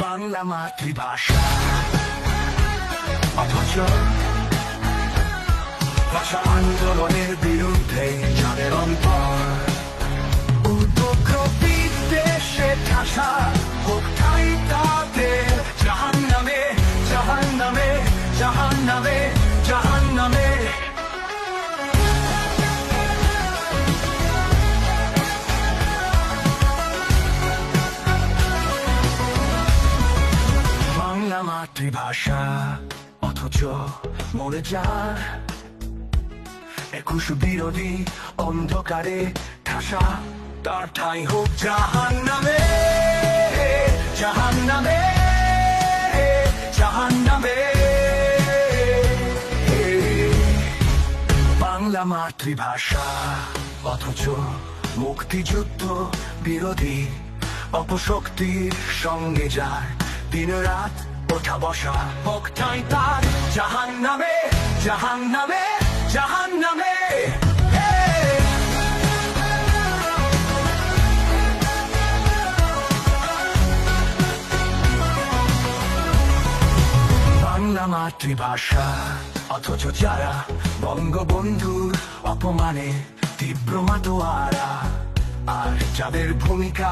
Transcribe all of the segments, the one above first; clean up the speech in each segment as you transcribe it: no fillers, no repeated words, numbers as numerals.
বাংলা মাতৃভাষা অথচ ভাষা আন্দোলনের বিরুদ্ধে যাদের অন্তর উদ্যোগ বিদ্বেষে ঠাসা হোক ঠাই তাদের জাহান্নামে জাহান্নামে জাহান্নামে জাহান্নামে। বাংলা মাতৃভাষা অথচ মরে যায় 21 বিরোধী অন্ধকারে ঠাসা তার ঠাঁই হোক জাহান্নামে জাহান্নামে জাহান্নামে। বাংলা মাতৃভাষা অথচ মুক্তিযুদ্ধ বিরোধী অপশক্তির সঙ্গে যায় দিন রাত ওঠা বসা হোক ঠাঁই তার জাহান্নামে জাহান্নামে জাহান্নামে। বাংলা মাতৃভাষা অথচ যারা বঙ্গবন্ধুর অপমানে তীব্র মাতোয়ারা আর যাদের ভূমিকা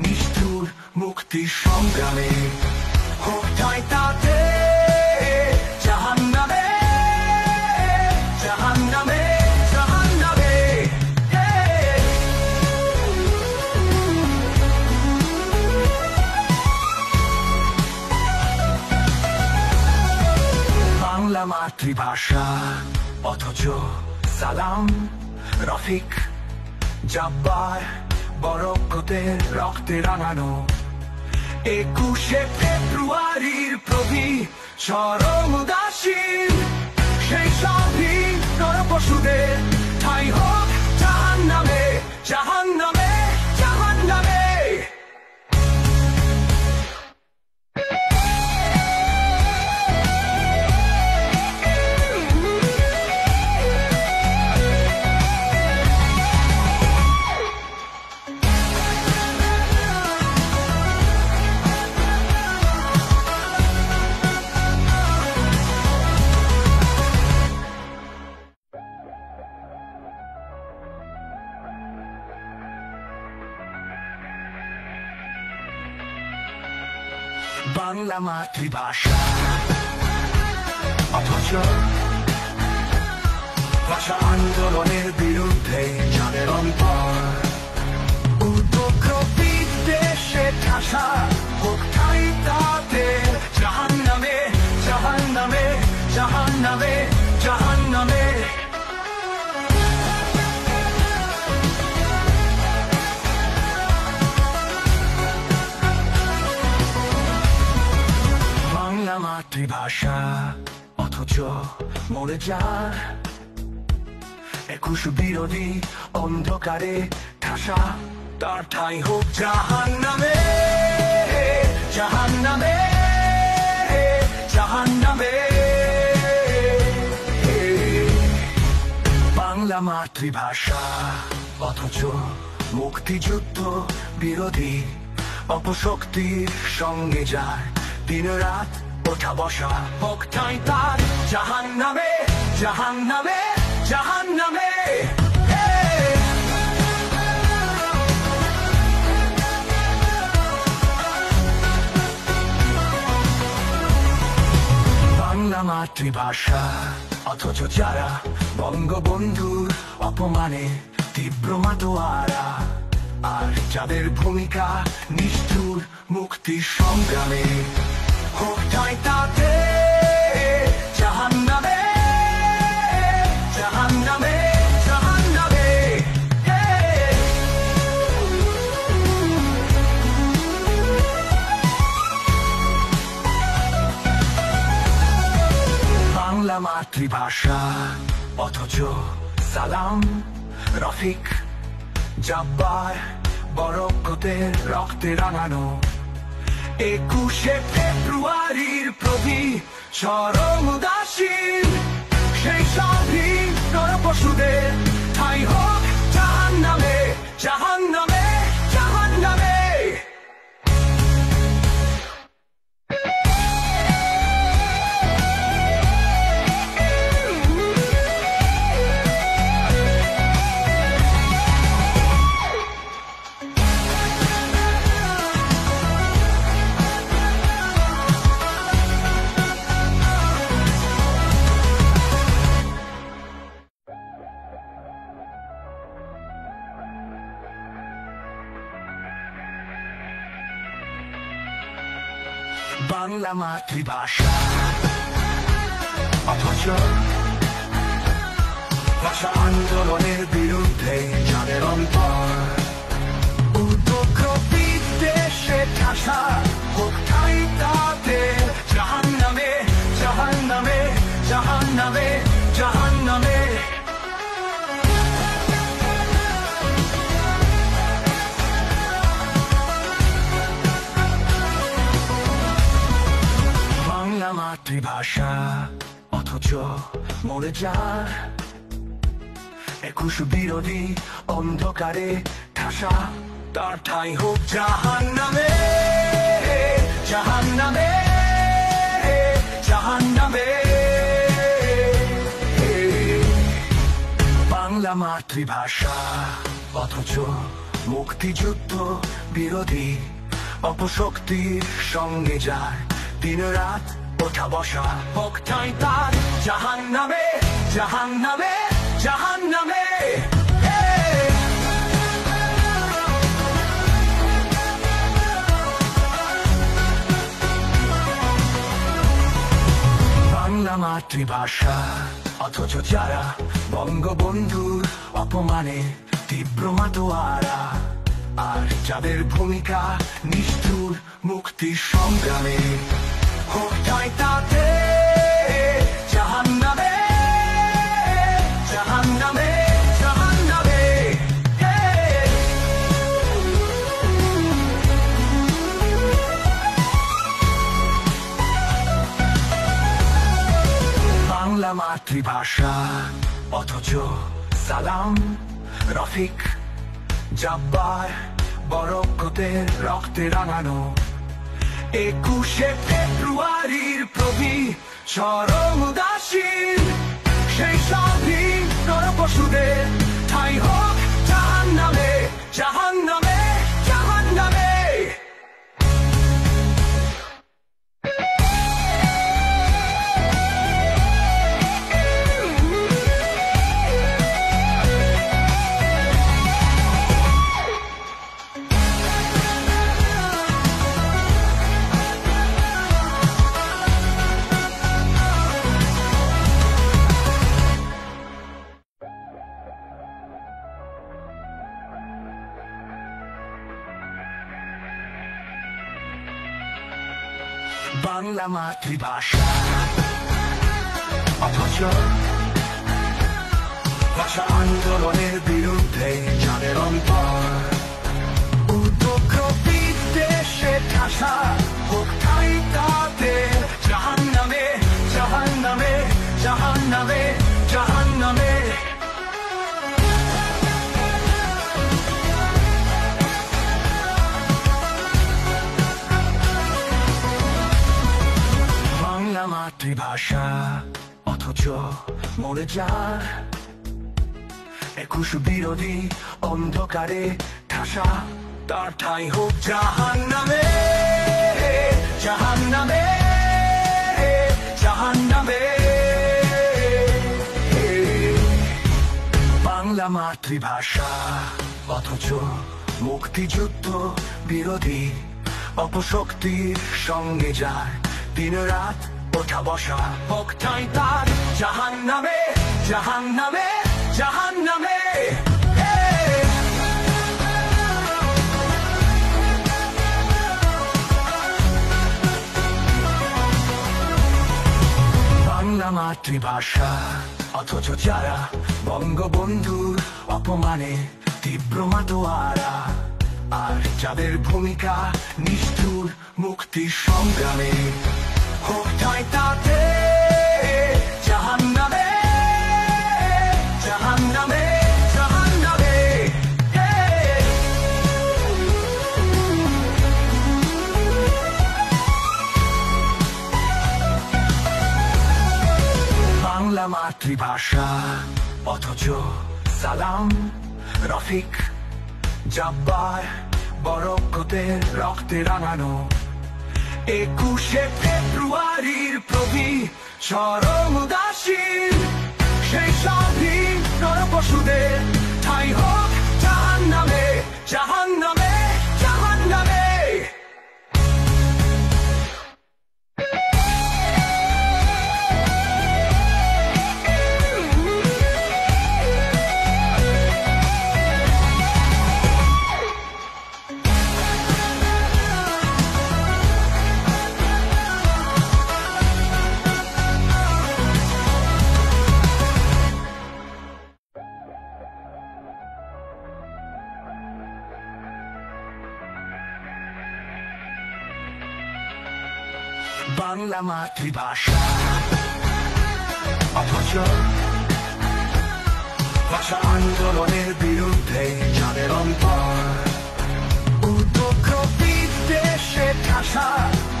নিষ্ঠুর মুক্তির সংগ্রামে হোক ঠাঁই তাতে জাহান্নামে জাহান্নামে জাহান্নামে। বাংলা মাতৃভাষা অথচ সালাম রফিক জব্বার বরকতের রক্তে রাঙানো 21 ফেব্রুয়ারির প্রভি চরম উদাসীন সেই স্বাধীন নরপশুদের ঠাঁই হোক জাহান্নামে জাহান্নামে জাহান্নামে। বাংলা মাতৃভাষা অথচ ভাষা আন্দোলনের বিরুদ্ধে যাদের অন্তর উদ্যোগ বিদ্বেষে ঠাসা হোক ঠাঁই তাদের জাহান্নামে জাহান্নামে জাহান্নামে জাহান্নামে। বাংলা মাতৃভাষা অথচ মরে যায় 21 বিরোধী অন্ধকারে ঠাসা তার ঠাঁই হোক জাহান্নামে জাহান্নামে জাহান্নামে। বাংলা মাতৃভাষা অথচ মুক্তিযুদ্ধ বিরোধী অপশক্তির সঙ্গে যায় দিন রাত ওঠা বসা হোক ঠাঁই তার জাহান্নামে জাহান্নামে জাহান্নামে। বাংলা মাতৃভাষা অথচ যারা বঙ্গবন্ধুর অপমানে তীব্র মাতোয়ারা আর যাদের ভূমিকা নিষ্ঠুর মুক্তির সংগ্রামে হোক ঠাঁই তাতে জাহান্নামে জাহান্নামে জাহান্নামে। বাংলা মাতৃভাষা অথচ সালাম রফিক জব্বার বরকতের রক্তে রাঙানো 21 ফেব্রুয়ারির প্রভি চরম উদাসীন সেই স্বাধীন নরপশুদের ঠাঁই হোক জাহান্নামে জাহান্নামে জাহান্নামে। বাংলা মাতৃভাষা অথচ ভাষা আন্দোলনের বিরুদ্ধে যাদের অন্তর উদ্যোগ বিদ্বেষে ঠাসা হোক ঠাই তাদের জাহান্নামে জাহান্নামে জাহান্নামে জাহান্নামে। বাংলা মাতৃভাষা অথচ মরে যায় একুশ বিরোধী অন্ধকারে ঠাসা তার ঠাঁই হোক জাহান্নামে জাহান্নামে জাহান্নামে। বাংলা মাতৃভাষা অথচ মুক্তিযুদ্ধ বিরোধী অপশক্তির সঙ্গে যায় দিন রাত ওঠা বসা হোক ঠাঁই তার জাহান্নামে জাহান্নামে জাহান্নামে। বাংলা মাতৃভাষা অথচ যারা বঙ্গবন্ধুর অপমানে তীব্র মাতোয়ারা আর যাদের ভূমিকা নিষ্ঠুর মুক্তির সংগ্রামে হোক ঠাঁই তাতে জাহান্নামে জাহান্নামে জাহান্নামে। বাংলা মাতৃভাষা অথচ সালাম রফিক জব্বার বরকতের রক্তে রাঙানো 21শে ফেব্রুয়ারির প্রবি চরম উদাসীন সেই স্বাধীন নরপশুদের ঠাঁই হোক জাহান্নামে জাহান্নামে জাহান্নামে। বাংলা মাতৃভাষা অথচ ভাষা আন্দোলনের বিরুদ্ধে যাদের অন্তর উদ্যোগ বিদ্বেষে ঠাসা হোক ঠাঁই তাদের জাহান্নামে জাহান্নামে জাহান্নামে জাহান্নামে। বাংলা মাতৃভাষা অথচ মরে যায় একুশ বিরোধী অন্ধকারে ঠাসা তার ঠাঁই হোক জাহান্নামে জাহান্নামে জাহান্নামে। বাংলা মাতৃভাষা অথচ মুক্তিযুদ্ধ বিরোধী অপশক্তির সঙ্গে যায় দিন রাত ওঠা বসা হোক ঠাঁই তার জাহান্নামে জাহান্নামে জাহান্নামে। বাংলা মাতৃভাষা অথচ যারা বঙ্গবন্ধুর অপমানে তীব্র মাতোয়ারা আর যাদের ভূমিকা নিষ্ঠুর মুক্তির সংগ্রামে হোক ঠাঁই তাতে জাহান্নামে জাহান্নামে জাহান্নামে। বাংলা মাতৃভাষা অথচ সালাম রফিক জব্বার বরকতের রক্তে রাঙানো 21শে ফেব্রুয়ারির প্রবি চরম উদাসীন সেই স্বাধীন নরপশুদের ঠাঁই হোক জাহান্নামে জাহান্নামে জাহান্নামে। বাংলা মাতৃভাষা অথচ ভাষা আন্দোলনের বিরুদ্ধে যাদের অন্তর উদ্যোগ বিদ্বেষে ঠাসা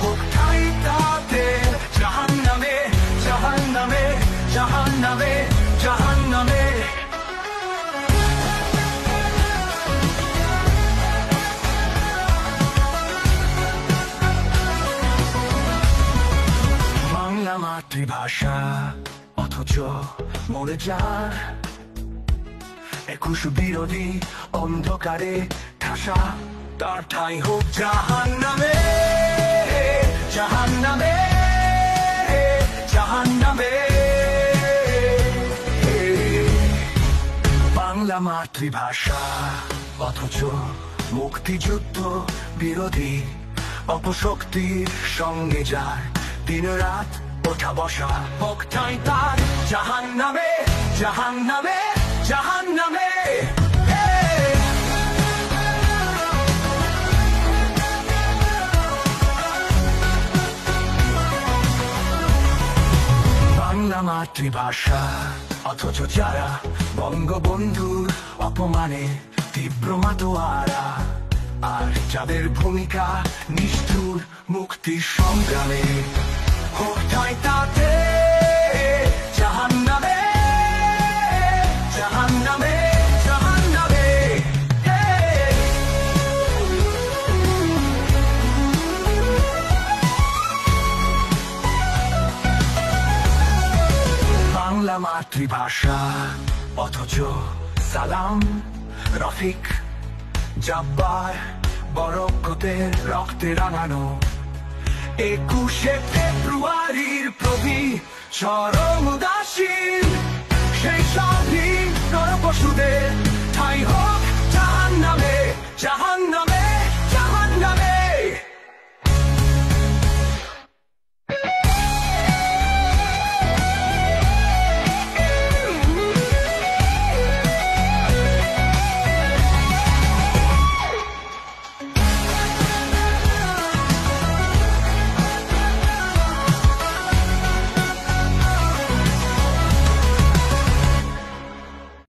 হোক ঠাই তাদের জাহান্নামে জাহান্নামে জাহান্নামে জাহান্নামে। বাংলা মাতৃভাষা অথচ মরে যার একুশ বিরোধী অন্ধকারে ঠাসা তার ঠাই হোক জাহান্নামে জাহান্নামে জাহান্নামে। বাংলা মাতৃভাষা অথচ মুক্তিযুদ্ধ বিরোধী অপশক্তির সঙ্গে যায় দিন রাত ওঠা বসা হোক ঠাই তার জাহান্নামে জাহান্নামে জাহান্নামে। বাংলা মাতৃভাষা অথচ যারা বঙ্গবন্ধুর অপমানে তীব্র মাতোয়ারা আর যাদের ভূমিকা নিষ্ঠুর মুক্তির সংগ্রামে হোক ঠাই তাতে জাহান্নামে জাহান্নামে জাহান্নামে। বাংলা মাতৃভাষা অথচ সালাম রফিক জব্বার বরকতের রক্তে রাঙানো 21শে ফেব্রুয়ারির প্রভি চরম উদাসীন সেই স্বাধীন নরপশুদের ঠাই হোক জাহান্নামে জাহান্নামে।